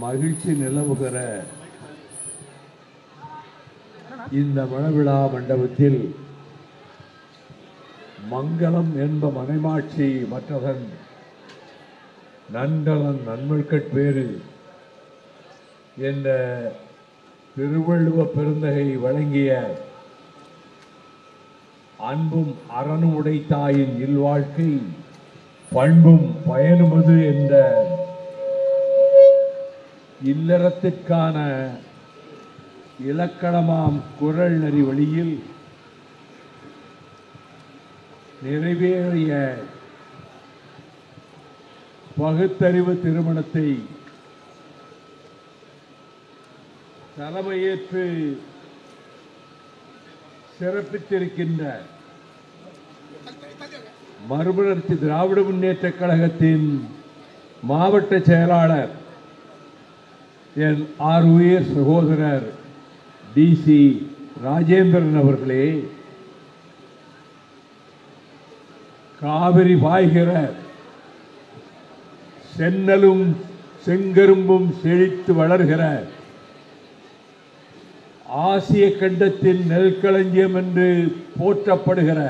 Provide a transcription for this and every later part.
மகிழ்ச்சி நிலவுகிற இந்த மணவிழா மண்டபத்தில் மங்களம் என்ப மனைமாட்சி மற்றவன் நன்றலன் நன்மழ்கட்பேறு என்ற திருவள்ளுவ பெருந்தகை வழங்கிய அன்பும் அறனும் உடைத்தாயின் இல்வாழ்க்கை பண்பும் பயனுமது என்ற இல்லறத்திற்கான இலக்கணமாம் குறள் நெறி வழியில் நிறைவேறிய பகுத்தறிவு திருமணத்தை தலைமையேற்று சிறப்பித்திருக்கின்ற மறுமலர்ச்சி திராவிட முன்னேற்றக் கழகத்தின் மாவட்ட செயலாளர் என் ஆருயிர் சகோதரர் டிசி ராஜேந்திரன் அவர்களே, காவிரி பாய்கிற சென்னலும் செங்கரும்பும் செழித்து வளர்கிற ஆசிய கண்டத்தின் நெல்களஞ்சியம் என்று போற்றப்படுகிற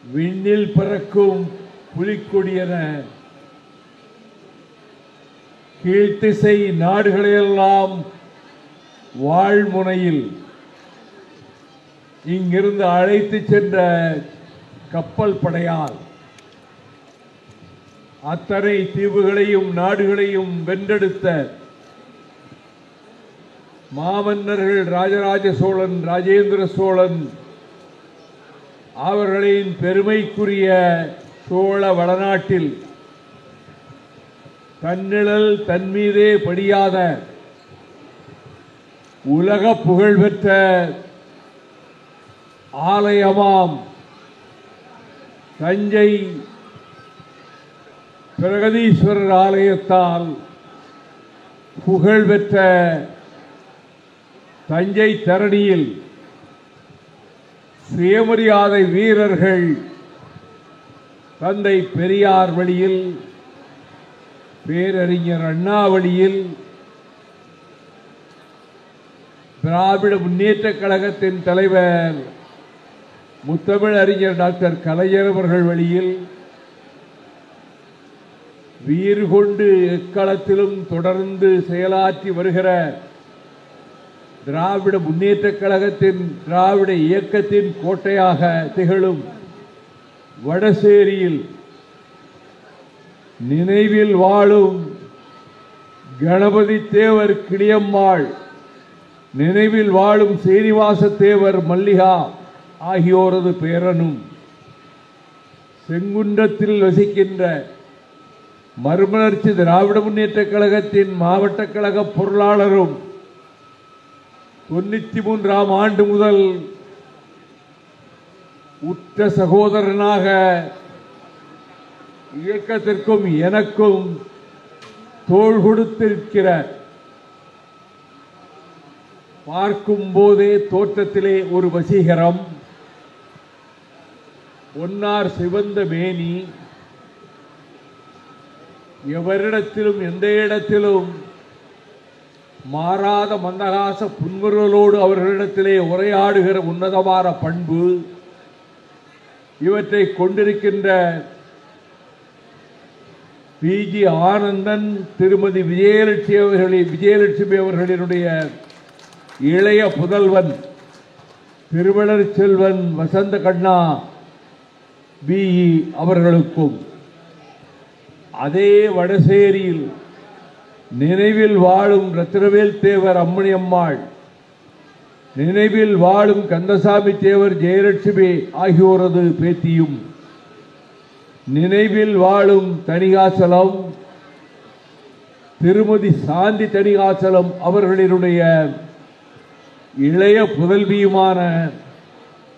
விண்ணில் பறக்கும் புலிக்கொடியென கீழ்த்திசை நாடுகளையெல்லாம் வாழ்முனையில் இங்கிருந்து அழைத்து சென்ற கப்பல் படையால் அத்தனை தீவுகளையும் நாடுகளையும் வென்றெடுத்த மாமன்னர்கள் ராஜராஜ சோழன், ராஜேந்திர சோழன் அவர்களின் பெருமைக்குரிய சோழ வளநாட்டில் தன்னிழல் தன்மீதே படியாத உலக புகழ்பெற்ற ஆலயமாம் தஞ்சை பிரகதீஸ்வரர் ஆலயத்தால் புகழ்பெற்ற தஞ்சை தரணியில் சுயமரியாதை வீரர்கள் தந்தை பெரியார் வழியில், பேரறிஞர் அண்ணா வழியில், திராவிட முன்னேற்றக் கழகத்தின் தலைவர் முத்தமிழ் அறிஞர் டாக்டர் கலைஞர் அவர்கள் வழியில் வீறு கொண்டு எக்களத்திலும் தொடர்ந்து செயலாற்றி வருகிற திராவிட முன்னேற்றக் கழகத்தின் திராவிட இயக்கத்தின் கோட்டையாக திகழும் வடசேரியில் நினைவில் வாழும் கணபதி தேவர் கிளியம்மாள், நினைவில் வாழும் சீனிவாச தேவர் மல்லிகா ஆகியோரது பேரனும், செங்குன்றத்தில் வசிக்கின்ற மறுமலர்ச்சி திராவிட முன்னேற்றக் கழகத்தின் மாவட்ட கழக பொருளாளரும் 93ஆம் ஆண்டு முதல் உற்ற சகோதரனாக இயக்கத்திற்கும் எனக்கும் தோள் கொடுத்திருக்கிற, பார்க்கும் போதே தோற்றத்திலே ஒரு வசீகரம், பொன்னார் சிவந்த மேனி, எவரிடத்திலும் எந்த இடத்திலும் மாறாத மந்தகாச புன்முறுவலோடு அவர்களிடத்திலே உரையாடுகிற உன்னதமான பண்பு, இவற்றை கொண்டிருக்கின்ற பிஜி ஆனந்தன், திருமதி விஜயலட்சுமி அவர்களினுடைய இளைய புதல்வன் திருவளர் செல்வன் வசந்த கண்ணா பிஇ அவர்களுக்கும், அதே வடசேரியில் நினைவில் வாழும் ரத்தினவேல் தேவர் அம்மணி அம்மாள், நினைவில் வாழும் கந்தசாமி தேவர் ஜெயலட்சுமி ஆகியோரது பேத்தியும், நினைவில் வாழும் தணிகாசலம் திருமதி சாந்தி தணிகாசலம் அவர்களினுடைய இளைய புதல்வியுமான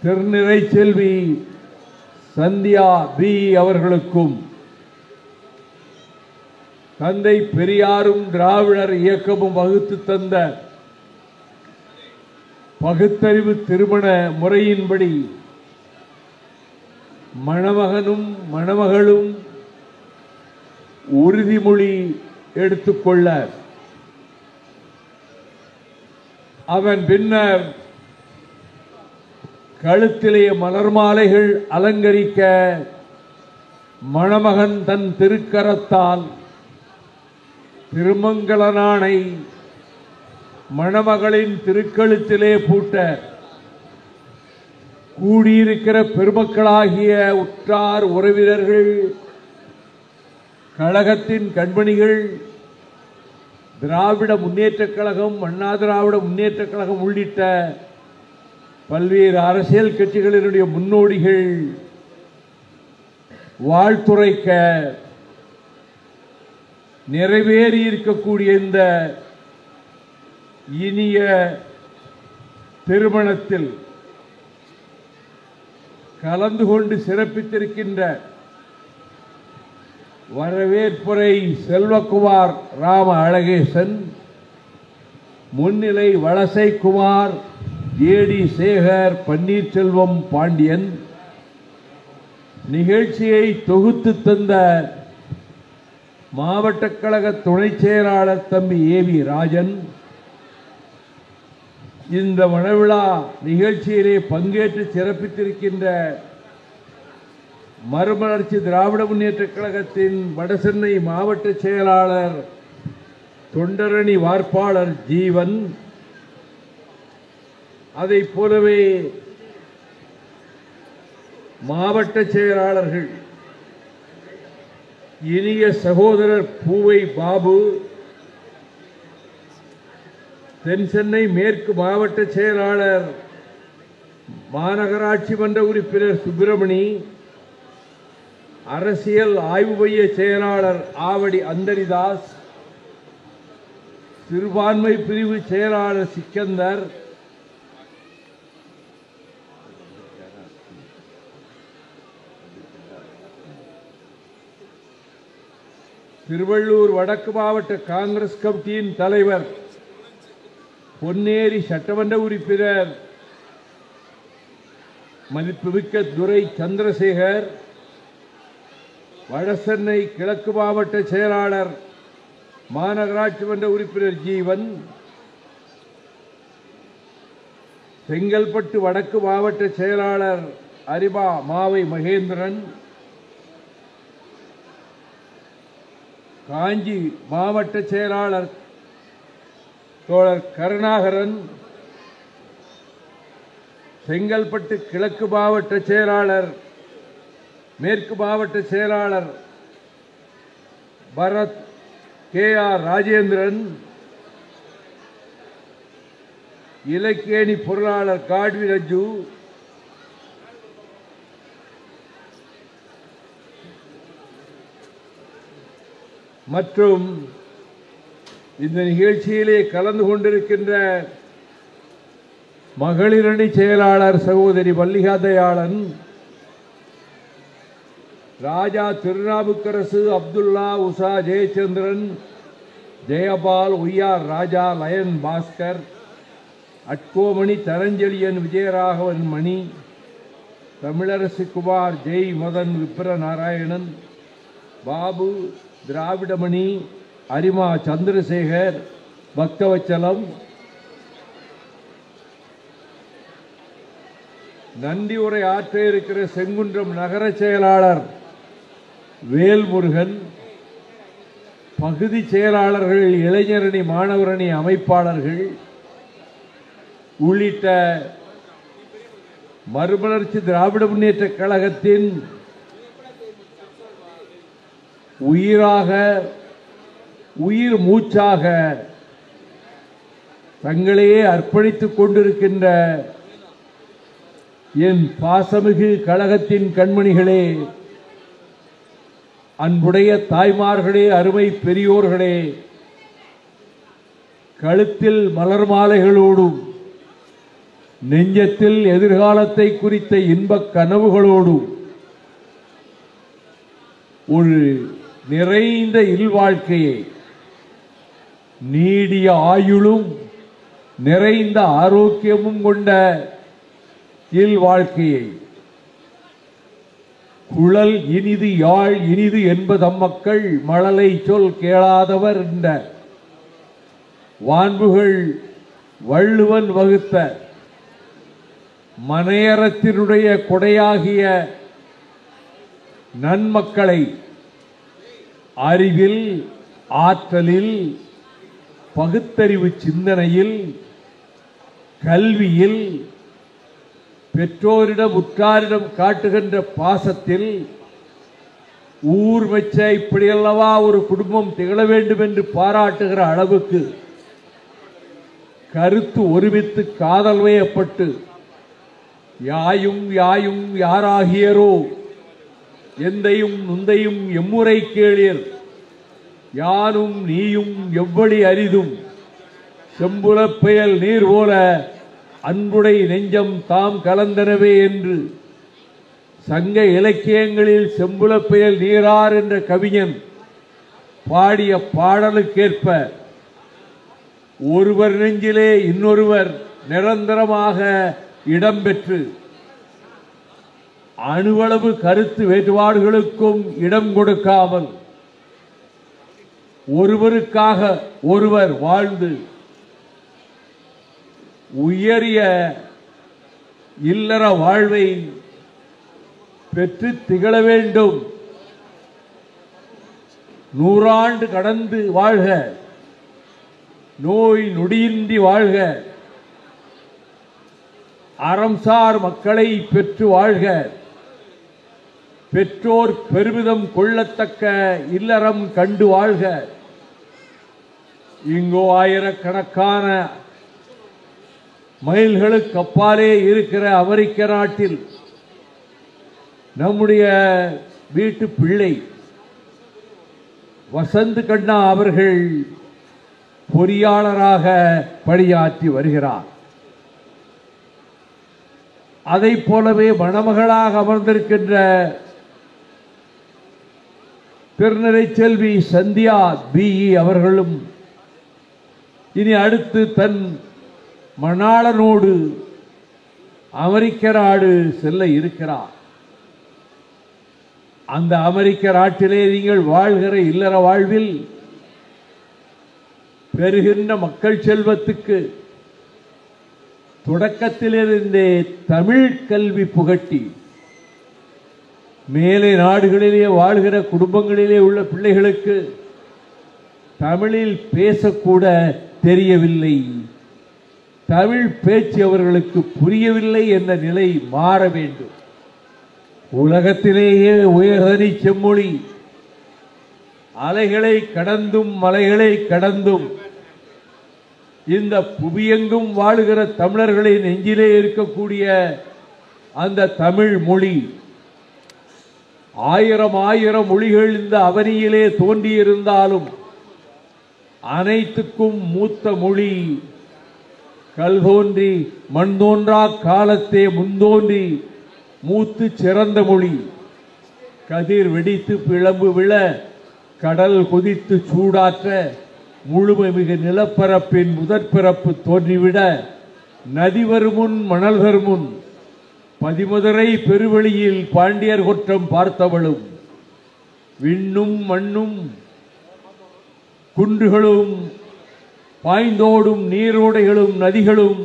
திருநிறை செல்வி சந்தியா பி அவர்களுக்கும், தந்தை பெரியாரும் திராவிடர் இயக்கமும் வகுத்து தந்த பகுத்தறிவு திருமண முறையின்படி மணமகனும் மணமகளும் உறுதிமொழி எடுத்துக்கொள்ள அவன் பின்னர் கழுத்திலே மலர் மாலைகள் அலங்கரிக்க மணமகன் தன் திருக்கரத்தால் திருமங்கலனானை மணமகளின் திருக்கழுத்திலே பூட்ட கூடியிருக்கிற பெருமக்களாகிய உற்றார் உறவினர்கள், கழகத்தின் கண்மணிகள், திராவிட முன்னேற்றக் கழகம், அண்ணா திராவிட முன்னேற்றக் கழகம் உள்ளிட்ட பல்வேறு அரசியல் கட்சிகளினுடைய முன்னோடிகள் வாழ்த்துரைக்க நிறைவேறி இருக்கக்கூடிய இந்த இனிய திருமணத்தில் கலந்து கொண்டு சிறப்பித்திருக்கின்ற வரவேற்புரை செல்வகுமார் ராம அழகேசன், முன்னிலை வலசைக்குமார், ஜேடி சேகர், பன்னீர்செல்வம் பாண்டியன், நிகழ்ச்சியை தொகுத்து தந்த மாவட்ட கழக துணை செயலாளர் தம்பி ஏவி ராஜன், இந்த மணவிழா நிகழ்ச்சியிலே பங்கேற்று சிறப்பித்திருக்கின்ற மறுமலர்ச்சி திராவிட முன்னேற்றக் கழகத்தின் வடசென்னை மாவட்ட செயலாளர் தொண்டரணி வார்ப்பாளர் ஜீவன், அதைப் போலவே மாவட்ட செயலாளர்கள் இனிய சகோதரர் பூவை பாபு, தென் சென்னை மேற்கு மாவட்ட செயலாளர் மாநகராட்சி மன்ற உறுப்பினர் சுப்பிரமணி, அரசியல் ஆய்வு மைய செயலாளர் ஆவடி அந்தரிதாஸ், சிறுபான்மை பிரிவு செயலாளர் சிக்கந்தர், திருவள்ளூர் வடக்கு மாவட்ட காங்கிரஸ் கமிட்டியின் தலைவர் பொன்னேரி சட்டமன்ற உறுப்பினர் மதிப்புமிக்க துரை சந்திரசேகர், வடசென்னை கிழக்கு மாவட்ட செயலாளர் மாநகராட்சி மன்ற உறுப்பினர் ஜீவன், செங்கல்பட்டு வடக்கு மாவட்ட செயலாளர் அரிமா மாவை மகேந்திரன், காஞ்சி மாவட்ட செயலாளர் தோழர் கருணாகரன், செங்கல்பட்டு கிழக்கு மாவட்ட செயலாளர் மேற்கு மாவட்ட செயலாளர் பரத், KR ராஜேந்திரன், இலக்கியணி பொருளாளர் காட்வி ரஜு, மற்றும் இந்த நிகழ்ச்சியிலே கலந்து கொண்டிருக்கின்ற மகளிரணி செயலாளர் சகோதரி மல்லிகா தயாளன், ராஜா திருநாவுக்கரசு, அப்துல்லா, உஷா ஜெயச்சந்திரன், ஜெயபால், ஒய்யார் ராஜா, லயன் பாஸ்கர், அட்கோமணி, தரஞ்செழியன், விஜயராகவன் மணி, தமிழரசு குமார், ஜெய் மதன், விப்ர நாராயணன், பாபு, திராவிடமணி, அரிமா சந்திரசேகர், பக்தவச்சலம், நன்றி உரை ஆற்ற இருக்கிற செங்குன்றம் நகர செயலாளர் வேல்முருகன், பகுதி செயலாளர்கள், இளைஞரணி, மாணவரணி அமைப்பாளர்கள் உள்ளிட்ட மறுமலர்ச்சி திராவிட முன்னேற்றக் கழகத்தின் உயிராக, உயிர் மூச்சாக தங்களையே அர்ப்பணித்துக் கொண்டிருக்கின்ற என் பாசமிகு கழகத்தின் கண்மணிகளே, அன்புடைய தாய்மார்களே, அருமை பெரியோர்களே, கழுத்தில் மலர் மாலைகளோடும் நெஞ்சத்தில் எதிர்காலத்தை குறித்த இன்பக் கனவுகளோடும் ஒரு நிறைந்த இல்வாழ்க்கையை, நீடிய ஆயுளும் நிறைந்த ஆரோக்கியமும் கொண்ட இல்வாழ்க்கையை குழல் இனிது யாழ் இனிது என்பதம் மக்கள் மழலை சொல் கேளாதவர் என்ற வான்புகள் வள்ளுவன் வகுத்த மனையறத்தினுடைய கொடையாகிய நன்மக்களை அறிவில், ஆற்றலில், பகுத்தறிவு சிந்தனையில், கல்வியில், பெற்றோரிடம் உற்றாரிடம் காட்டுகின்ற பாசத்தில், ஊர் மெச்ச இப்படியல்லவா ஒரு குடும்பம் திகழ வேண்டும் என்று பாராட்டுகிற அளவுக்கு கருத்து ஒருமித்து காதல் வயப்பட்டு யாயும் யாயும் யாராகியரோ எந்தையும் நுந்தையும் எம்முறை கேளீர் யானும் நீயும் எவ்வளி அரிதும் செம்புலப் பெயல் நீர் போல அன்புடை நெஞ்சம் தாம் கலந்தனவே என்று சங்க இலக்கியங்களில் செம்புலப் பெயல் நீரார் என்ற கவிஞன் பாடிய பாடலுக்கேற்ப ஒருவர் நெஞ்சிலே இன்னொருவர் நிரந்தரமாக இடம்பெற்று அணுவளவு கருத்து வேறுபாடுகளுக்கும் இடம் கொடுக்காமல் ஒருவருக்காக ஒருவர் வாழ்ந்து உயரிய இல்லற வாழ்வை பெற்று திகழ வேண்டும். 100 ஆண்டு கடந்து வாழ்க, நோய் நொடியின்றி வாழ்க, அறம்சார் மக்களை பெற்று வாழ்க, பெற்றோர் பெருமிதம் கொள்ளத்தக்க இல்லறம் கண்டு வாழ்க. இங்கோ ஆயிரக்கணக்கான மைல்களுக்கு அப்பாலே இருக்கிற அமெரிக்க நாட்டில் நம்முடைய வீட்டு பிள்ளை வசந்த் கண்ணா அவர்கள் பொறியாளராக பணியாற்றி வருகிறார். அதைப் போலவே மணமகளாக அமர்ந்திருக்கின்ற திருநிறை செல்வி சந்தியா பிஇ அவர்களும் இனி அடுத்து தன் மணாளனோடு அமெரிக்க நாடு செல்ல இருக்கிறார். அந்த அமெரிக்க நாட்டிலே நீங்கள் வாழ்கிற இல்லற வாழ்வில் பெறுகின்ற மக்கள் செல்வத்துக்கு தொடக்கத்திலிருந்தே தமிழ் கல்வி புகட்டி மேலே நாடுகளிலே வாழ்கிற குடும்பங்களிலே உள்ள பிள்ளைகளுக்கு தமிழில் பேசக்கூட தெரியவில்லை, தமிழ் பேச்சு அவர்களுக்கு புரியவில்லை என்ற நிலை மாற வேண்டும். உலகத்திலேயே உயர்தனி செம்மொழி அலைகளை கடந்தும் மலைகளை கடந்தும் இந்த புவியெங்கும் வாழுகிற தமிழர்களின் நெஞ்சிலே இருக்கக்கூடிய அந்த தமிழ் மொழி ஆயிரம் மொழிகள் இந்த அவனியிலே தோன்றியிருந்தாலும் அனைத்துக்கும் மூத்த மொழி கல் தோன்றி மண் தோன்றா காலத்தே முன்தோன்றி மூத்து சிறந்த மொழி. கதிர் வெடித்து பிளம்பு விழ கடல் கொதித்து சூடாற்ற முழுமை மிகு நிலப்பரப்பின் முதற்பிறப்பு தோன்றிவிட நதி வருமுன் மணல் வருமுன் பதிமதுரை பெருவெளியில் பாண்டியர் குற்றம் பார்த்தவளும் விண்ணும் மண்ணும் குன்றுகளும் பாய்ந்தோடும் நீரோடைகளும் நதிகளும்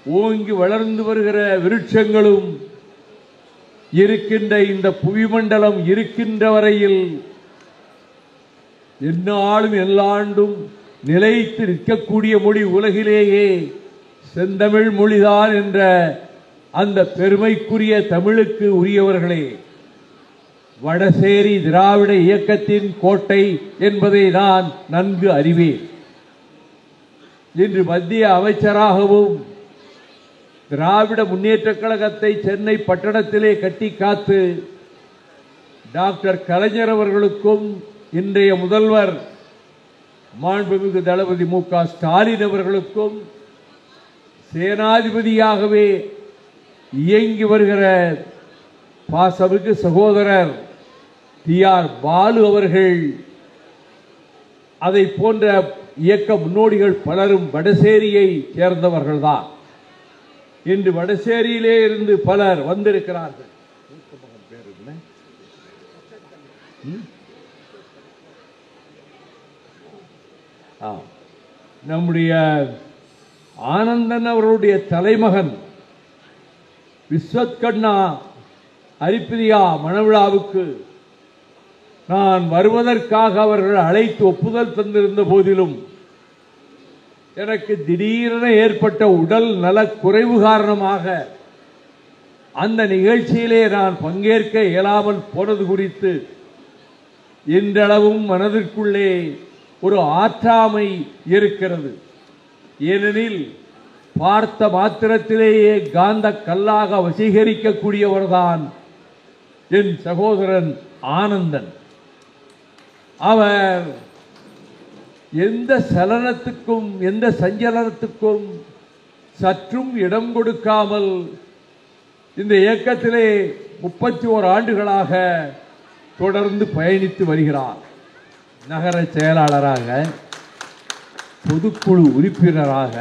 ஓங்கி வளர்ந்து வருகிற விருட்சங்களும் இருக்கின்ற இந்த புவிமண்டலம் இருக்கின்ற வரையில் எந்நாளும் எல்லாண்டும் நிலைத்து நிற்கக்கூடிய மொழி உலகிலேயே செந்தமிழ் மொழிதான் என்ற அந்த பெருமைக்குரிய தமிழுக்கு உரியவர்களே வடசேரி திராவிட இயக்கத்தின் கோட்டை என்பதை நான் நன்கு அறிவேன். இன்று மத்திய அமைச்சராகவும் திராவிட முன்னேற்றக் கழகத்தை சென்னை பட்டணத்திலே கட்டி காத்து டாக்டர் கலைஞர் அவர்களுக்கும் இன்றைய முதல்வர் மாண்புமிகு தளபதி மு.க. ஸ்டாலின் அவர்களுக்கும் சேனாதிபதியாகவே இயங்கி வருகிற பாசமிகு சகோதரர் டி.ஆர். பாலு அவர்கள் அதை போன்ற இயக்க முன்னோடிகள் பலரும் வடசேரியை சேர்ந்தவர்கள்தான். இன்று வடசேரியிலே இருந்து பலர் வந்திருக்கிறார்கள். நம்முடைய ஆனந்தன் அவருடைய தலைமகன் விஸ்வத்கண்ணா ஹரிப்பிரியா மணவிழாவுக்கு நான் வருவதற்காக அவர்கள் அழைத்து ஒப்புதல் தந்திருந்த போதிலும் எனக்கு திடீரென ஏற்பட்ட உடல் நலக் குறைவு காரணமாக அந்த நிகழ்ச்சியிலே நான் பங்கேற்க இயலாமல் போனது குறித்து இன்றளவும் மனதிற்குள்ளே ஒரு ஆற்றாமை இருக்கிறது. ஏனெனில் பார்த்த மாத்திரத்திலேயே காந்த கல்லாக வசீகரிக்கக்கூடியவர்தான் என் சகோதரன் ஆனந்தன். அவர் எந்த சலனத்துக்கும் எந்த சஞ்சலனத்துக்கும் சற்றும் இடம் கொடுக்காமல் இந்த இயக்கத்திலே 31 ஆண்டுகளாக தொடர்ந்து பயணித்து வருகிறார். நகர செயலாளராக, பொதுக்குழு உறுப்பினராக,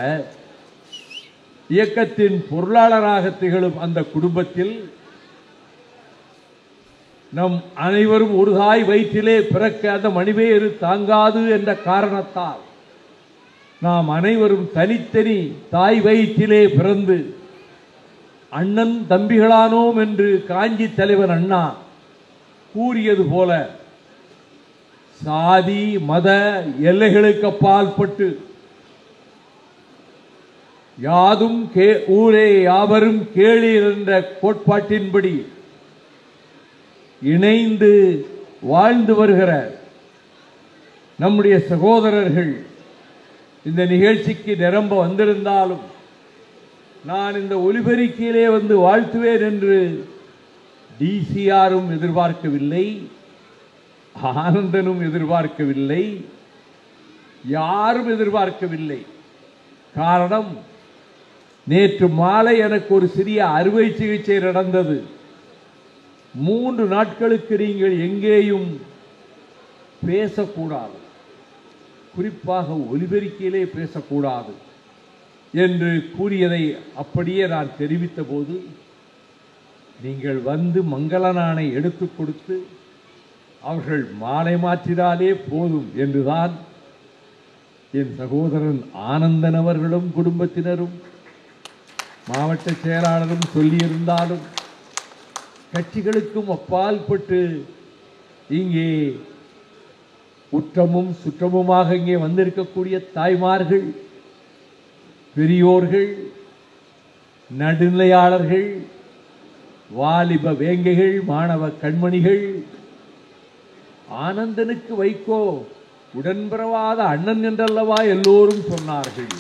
இயக்கத்தின் பொருளாளராக திகழும் அந்த குடும்பத்தில் நம் அனைவரும் ஒரு தாய் வயிற்றிலே பிறக்க அந்த மணிவேறு தாங்காது என்ற காரணத்தால் நாம் அனைவரும் தனித்தனி தாய் வயிற்றிலே பிறந்து அண்ணன் தம்பிகளானோம் என்று காஞ்சி தலைவர் அண்ணா கூறியது போல சாதி மத எல்லைகளுக்கு அப்பாற்பட்டு யாதும் ஊரே யாவரும் கேளீர் என்ற கோட்பாட்டின்படி இணைந்து வாழ்ந்து வருகிற நம்முடைய சகோதரர்கள் இந்த நிகழ்ச்சிக்கு நிரம்ப வந்திருந்தாலும் நான் இந்த ஒலிபெருக்கியிலே வந்து வாழ்த்துவேன் என்று டிசிஆரும் எதிர்பார்க்கவில்லை, ஆனந்தனும் எதிர்பார்க்கவில்லை, யாரும் எதிர்பார்க்கவில்லை. காரணம், நேற்று மாலை எனக்கு ஒரு சிறிய அறுவை சிகிச்சை நடந்தது. 3 நாட்களுக்கு நீங்கள் எங்கேயும் பேசக்கூடாது, குறிப்பாக ஒலிபெருக்கியிலே பேசக்கூடாது என்று கூறியதை அப்படியே நான் தெரிவித்த போது நீங்கள் வந்து மங்களநாணை எடுத்துக் கொடுத்து அவர்கள் மாலை மாற்றினாலே போதும் என்றுதான் என் சகோதரன் ஆனந்தன் அவர்களும் குடும்பத்தினரும் மாவட்ட செயலாளரும் சொல்லியிருந்தாலும் கட்சிகளுக்கும் அப்பால்பட்டு இங்கே உற்றமும் சுற்றமுமாக இங்கே வந்திருக்கக்கூடிய தாய்மார்கள், பெரியோர்கள், நடுநிலையாளர்கள், வாலிப வேங்கைகள், மாணவ கண்மணிகள், ஆனந்தனுக்கு வைகோ உடன்பிறவாத அண்ணன் என்றல்லவா எல்லோரும் சொன்னார்கள்.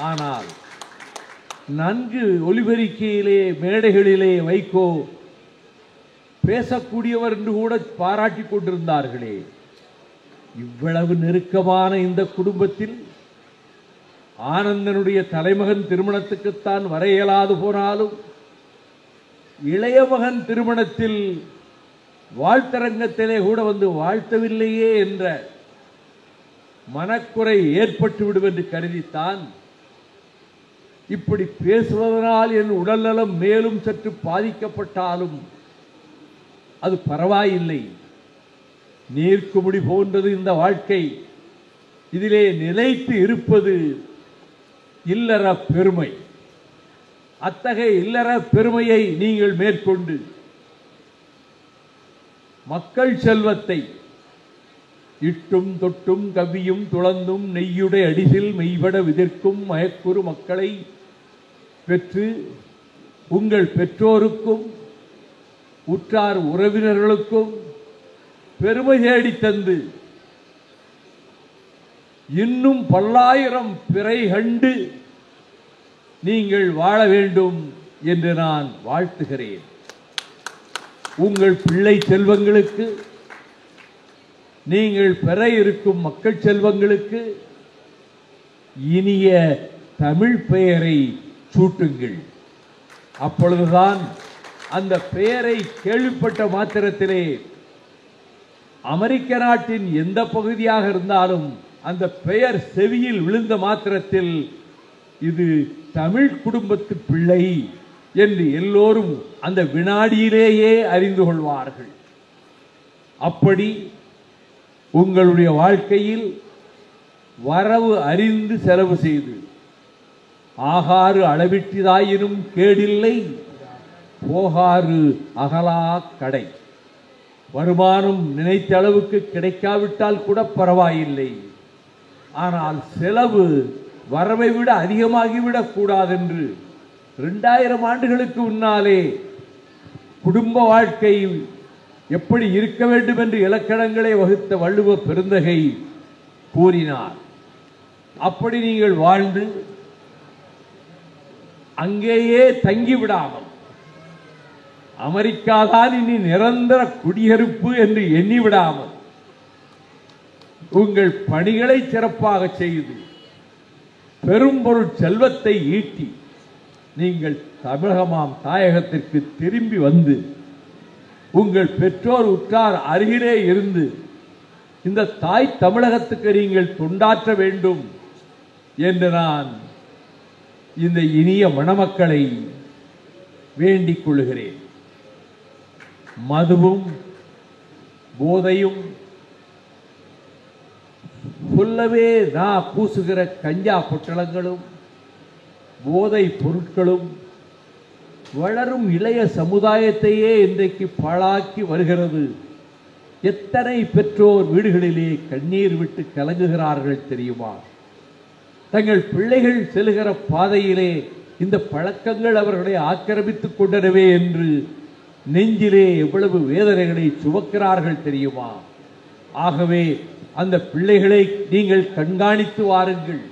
ஆனால் நன்கு ஒலிபெருக்கியிலே மேடைகளிலே வைகோ பேசக்கூடியவர் என்று கூட பாராட்டிக் கொண்டிருந்தார்களே. இவ்வளவு நெருக்கமான இந்த குடும்பத்தில் ஆனந்தனுடைய தலைமகன் திருமணத்துக்குத்தான் வர இயலாது போனாலும் இளைய மகன் திருமணத்தில் வாழ்த்தரங்கத்திலே கூட வந்து வாழ்த்தவில்லையே என்ற மனக்குறை ஏற்பட்டுவிடும் என்று கருதித்தான் இப்படி பேசுவதனால் என் உடல்நலம் மேலும் சற்று பாதிக்கப்பட்டாலும் அது பரவாயில்லை, நீர்க்குமுடி போன்றது இந்த வாழ்க்கை, இதிலே நிலைத்து இருப்பது இல்லற பெருமை. அத்தகைய இல்லற பெருமையை நீங்கள் மேற்கொண்டு மக்கள் செல்வத்தை இட்டும் தொட்டும் கவ்வியும் துளந்தும் நெய்யுடை அடிசில் மெய்பட விதிர்க்கும் மயக்குறு மக்களை பெற்று உங்கள் பெற்றோருக்கும் உற்றார் உறவினர்களுக்கும் பெருமை தேடி தந்து இன்னும் பல்லாயிரம் பிறை கண்டு நீங்கள் வாழ வேண்டும் என்று நான் வாழ்த்துகிறேன். உங்கள் பிள்ளை செல்வங்களுக்கு, நீங்கள் பெற இருக்கும் மக்கள் செல்வங்களுக்கு இனிய தமிழ் பெயரை சூட்டுங்கள். அப்பொழுதுதான் அந்த பெயரை கேள்விப்பட்ட மாத்திரத்திலே அமெரிக்க நாட்டின் எந்த பகுதியாக இருந்தாலும் அந்த பெயர் செவியில் விழுந்த மாத்திரத்தில் இது தமிழ் குடும்பத்து பிள்ளை என்று எல்லோரும் அந்த வினாடியிலேயே அறிந்து கொள்வார்கள். அப்படி உங்களுடைய வாழ்க்கையில் வரவு அறிந்து செலவு செய்து ஆகாறு அளவிட்டதாயினும் கேடில்லை, போகாறு அகலா கடை. வருமானம் நினைத்த அளவுக்கு கிடைக்காவிட்டால் கூட பரவாயில்லை, ஆனால் செலவு வரவை விட அதிகமாகிவிடக் கூடாதென்று 2000 ஆண்டுகளுக்கு முன்னாலே குடும்ப வாழ்க்கை எப்படி இருக்க வேண்டும் என்று இலக்கணங்களை வகுத்த வள்ளுவ பெருந்தகை கூறினார். அப்படி நீங்கள் வாழ்ந்து அங்கேயே தங்கிவிடாமல் அமெரிக்காதான் இனி நிரந்தர குடியிருப்பு என்று எண்ணிவிடாமல் உங்கள் பணிகளை சிறப்பாக செய்து பெரும்பொருள் செல்வத்தை ஈட்டி நீங்கள் தமிழகமாம் தாயகத்திற்கு திரும்பி வந்து உங்கள் பெற்றோர் உற்றார் அருகிலே இருந்து இந்த தாய் தமிழகத்துக்கு நீங்கள் தொண்டாற்ற வேண்டும் என்று நான் இந்த இனிய மணமக்களை வேண்டிக் கொள்கிறேன். மதுவும் போதையும் சொல்லவே நான் பூசுகிற கஞ்சா பொட்டலங்களும் போதை பொருட்களும் வளரும் இளைய சமுதாயத்தையே இன்றைக்கு பாழாக்கி வருகிறது. எத்தனை பெற்றோர் வீடுகளிலே கண்ணீர் விட்டு கலங்குகிறார்கள் தெரியுமா? தங்கள் பிள்ளைகள் செல்கிற பாதையிலே இந்த பழக்கங்கள் அவர்களை ஆக்கிரமித்துக் கொண்டனவே என்று நெஞ்சிலே எவ்வளவு வேதனைகளை சுமக்கிறார்கள் தெரியுமா? ஆகவே அந்த பிள்ளைகளை நீங்கள் கண்காணித்து வாருங்கள்.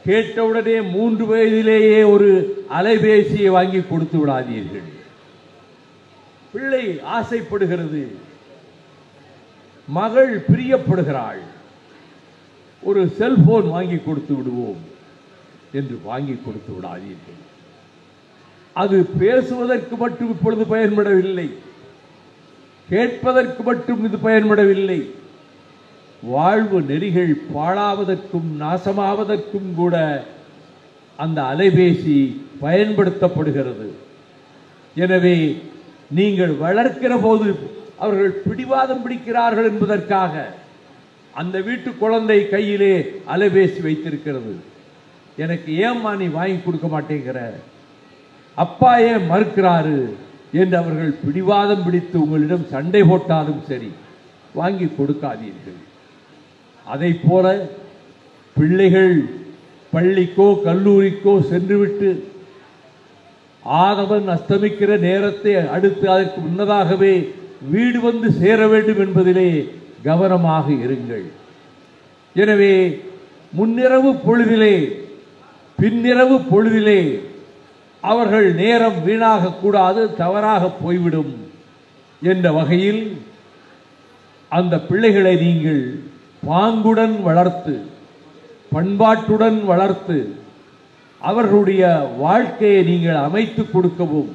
கேட்டவுடனே 3 வயதிலேயே ஒரு அலைபேசியை வாங்கி கொடுத்து விடாதீர்கள். பிள்ளை ஆசைப்படுகிறது, மகள் பிரியப்படுகிறாள், ஒரு செல்போன் வாங்கி கொடுத்து விடுவோம் என்று வாங்கி கொடுத்து விடாதீர்கள். அது பேசுவதற்கு மட்டும் இப்பொழுது பயன்படவில்லை, கேட்பதற்கு மட்டும் இது பயன்படவில்லை, வாழ்வு நெறிகள் பாழாவதற்கும் நாசமாவதற்கும் கூட அந்த அலைபேசி பயன்படுத்தப்படுகிறது. எனவே நீங்கள் வளர்க்கிற போது அவர்கள் பிடிவாதம் பிடிக்கிறார்கள் என்பதற்காக அந்த வீட்டு குழந்தை கையிலே அலைபேசி வைத்திருக்கிறது. எனக்கு ஏம்மா நீ வாங்கி கொடுக்க மாட்டேங்கிற, அப்பா ஏன் மறுக்கிறாரு என்று அவர்கள் பிடிவாதம் பிடித்து உங்களிடம் சண்டை போட்டாலும் சரி, வாங்கி கொடுக்காதீர்கள். அதை போல பிள்ளைகள் பள்ளிக்கோ கல்லூரிக்கோ சென்றுவிட்டு ஆதவன் அஸ்தமிக்கிற நேரத்தை அடுத்து அதற்கு முன்னதாகவே வீடு வந்து சேர வேண்டும் என்பதிலே கவனமாக இருங்கள். எனவே முன்னிரவு பொழுதிலே பின்னிரவு பொழுதிலே அவர்கள் நேரம் வீணாக கூடாது, தவறாக போய்விடும் என்ற வகையில் அந்த பிள்ளைகளை நீங்கள் பாங்குடன் வளர்த்து பண்பாட்டுடன் வளர்த்து அவர்களுடைய வாழ்க்கையை நீங்கள் அமைத்து கொடுக்கவும்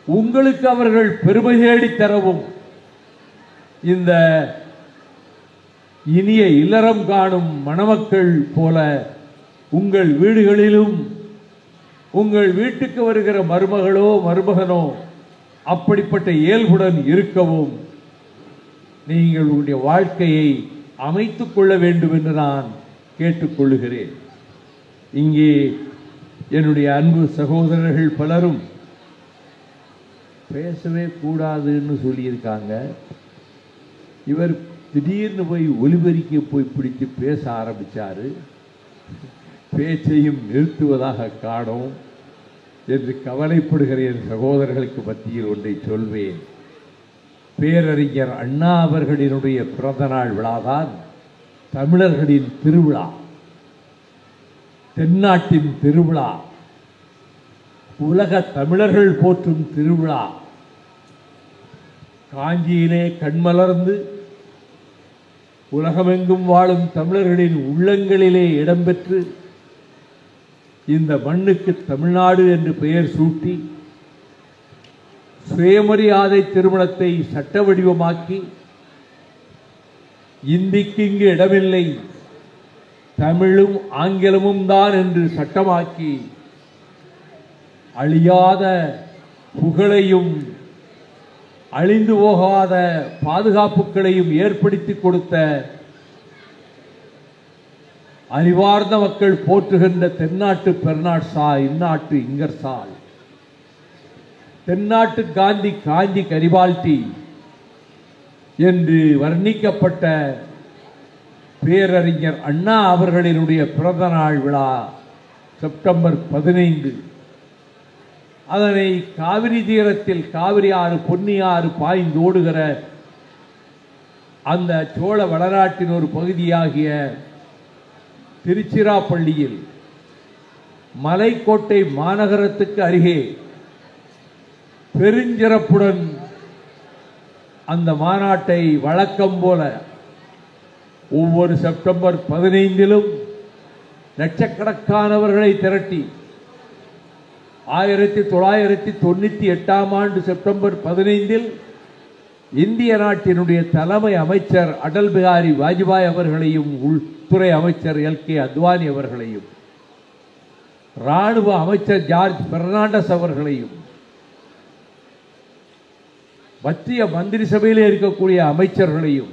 உங்களுக்கு அவர்கள் பெருமை தேடி தரவும் இந்த இனிய இல்லறம் காணும் மணமக்கள் போல உங்கள் வீடுகளிலும் உங்கள் வீட்டுக்கு வருகிற மருமகளோ மருமகனோ அப்படிப்பட்ட இயல்புடன் இருக்கவும் நீங்கள் உங்களுடைய வாழ்க்கையை அமைத்துக் கொள்ள வேண்டும் என்று நான் கேட்டுக்கொள்கிறேன். இங்கே என்னுடைய அன்பு சகோதரர்கள் பலரும் பேசவே கூடாதுன்னு சொல்லியிருக்காங்க. இவர் திடீர்னு போய் ஒலிபெருக்கி போய் பிடித்து பேச ஆரம்பித்தார். பேச்சையும் நிறுத்துவதாக காணோம் என்று கவலைப்படுகிற என் சகோதரர்களுக்கு மத்தியில் ஒன்றை சொல்வேன். பேரறிஞர் அண்ணா அவர்களினுடைய பிறந்தநாள் விழாதான் தமிழர்களின் திருவிழா, தென்னாட்டின் திருவிழா, உலக தமிழர்கள் போற்றும் திருவிழா. காஞ்சியிலே கண்மலர்ந்து உலகமெங்கும் வாழும் தமிழர்களின் உள்ளங்களிலே இடம்பெற்று இந்த மண்ணுக்கு தமிழ்நாடு என்று பெயர் சூட்டி சுயமரியாதை திருமணத்தை சட்ட வடிவமாக்கி இந்திக்கு இங்கு இடமில்லை, தமிழும் ஆங்கிலமும் தான் என்று சட்டமாக்கி அழியாத புகழையும் அழிந்து போகாத பாதுகாப்புகளையும் ஏற்படுத்தி கொடுத்த அறிவார்ந்த மக்கள் போற்றுகின்ற தென்னாட்டு பெருநாட்சால் இந்நாட்டு இங்கர்சால் தென்னாட்டு காந்தி காஞ்சி கரிபால்டி என்று வர்ணிக்கப்பட்ட பேரறிஞர் அண்ணா அவர்களினுடைய பிறந்த நாள் விழா செப்டம்பர் 15. அதனை காவிரி தீரத்தில் காவிரி ஆறு பொன்னி ஆறு பாய்ந்தோடுகிற அந்த சோழ வளநாட்டின் ஒரு பகுதியாகிய திருச்சிராப்பள்ளியில் மலைக்கோட்டை மாநகரத்துக்கு அருகே பெருஞ்சிறப்புடன் அந்த மாநாட்டை வழக்கம் போல ஒவ்வொரு செப்டம்பர் 15லும் லட்சக்கணக்கானவர்களை திரட்டி 1998 ஆண்டு செப்டம்பர் 15 இந்திய நாட்டினுடைய தலைமை அமைச்சர் அடல் பிகாரி வாஜ்பாய் அவர்களையும் உள்துறை அமைச்சர் எல்.கே. அத்வானி அவர்களையும் ராணுவ அமைச்சர் ஜார்ஜ் பெர்னாண்டஸ் அவர்களையும் மத்திய மந்திரி சபையில் இருக்கக்கூடிய அமைச்சர்களையும்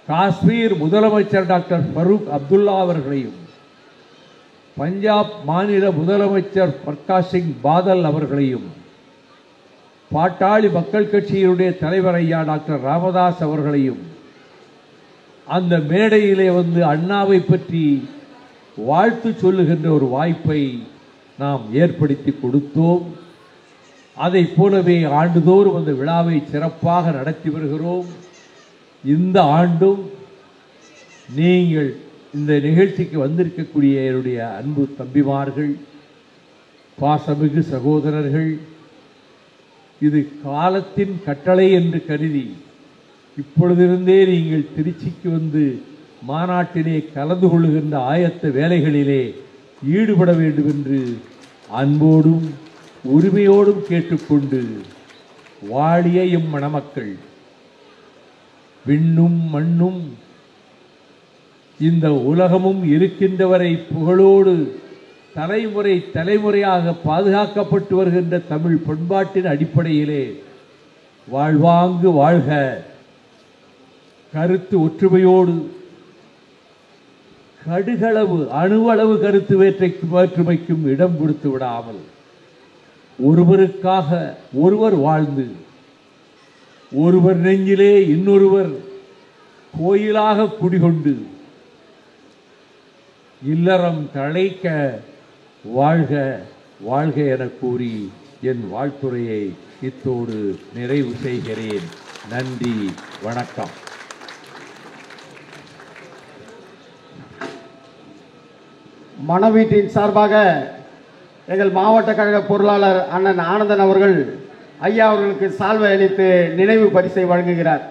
காஷ்மீர் முதலமைச்சர் டாக்டர் ஃபரூக் அப்துல்லா அவர்களையும் பஞ்சாப் மாநில முதலமைச்சர் பிரகாஷ் சிங் பாதல் அவர்களையும் பாட்டாளி மக்கள் கட்சியினுடைய தலைவர் ஐயா டாக்டர் ராமதாஸ் அவர்களையும் அந்த மேடையிலே வந்து அண்ணாவை பற்றி வாழ்த்து சொல்லுகின்ற ஒரு வாய்ப்பை நாம் ஏற்படுத்தி கொடுத்தோம். அதை போலவே ஆண்டுதோறும் அந்த விழாவை சிறப்பாக நடத்தி வருகிறோம். இந்த ஆண்டும் நீங்கள் இந்த நிகழ்ச்சிக்கு வந்திருக்கக்கூடிய என்னுடைய அன்பு தம்பிமார்கள், பாசமிகு சகோதரர்கள், இது காலத்தின் கட்டளை என்று கருதி இப்பொழுதிருந்தே நீங்கள் திருச்சிக்கு வந்து மாநாட்டிலே கலந்து கொள்ளுகின்ற ஆயத்த வேலைகளிலே ஈடுபட வேண்டும் என்று அன்போடும் உரிமையோடும் கேட்டுக்கொண்டு, வாழிய எம் மணமக்கள், விண்ணும் மண்ணும் இந்த உலகமும் இருக்கின்றவரை புகழோடு தலைமுறை தலைமுறையாக பாதுகாக்கப்பட்டு வருகின்ற தமிழ் பண்பாட்டின் அடிப்படையிலே வாழ்வாங்கு வாழ்க, கருத்து ஒற்றுமையோடு கடுகளவு அணுவளவு கருத்து வேற்றுமைக்கும் இடம் கொடுத்து விடாமல் ஒருவருக்காக ஒருவர் வாழ்ந்து ஒருவர் நெஞ்சிலே இன்னொருவர் கோயிலாக குடிகொண்டு இல்லறம் தழைக்க வாழ்க வாழ்க என கூறி என் வாழ்த்துரையை இத்தோடு நிறைவு செய்கிறேன். நன்றி, வணக்கம். மணவீட்டின் சார்பாக எங்கள் மாவட்ட கழக பொருளாளர் அண்ணன் ஆனந்தன் அவர்கள் ஐயா அவர்களுக்கு சால்வை அளித்து நினைவு பரிசை வழங்குகிறார்.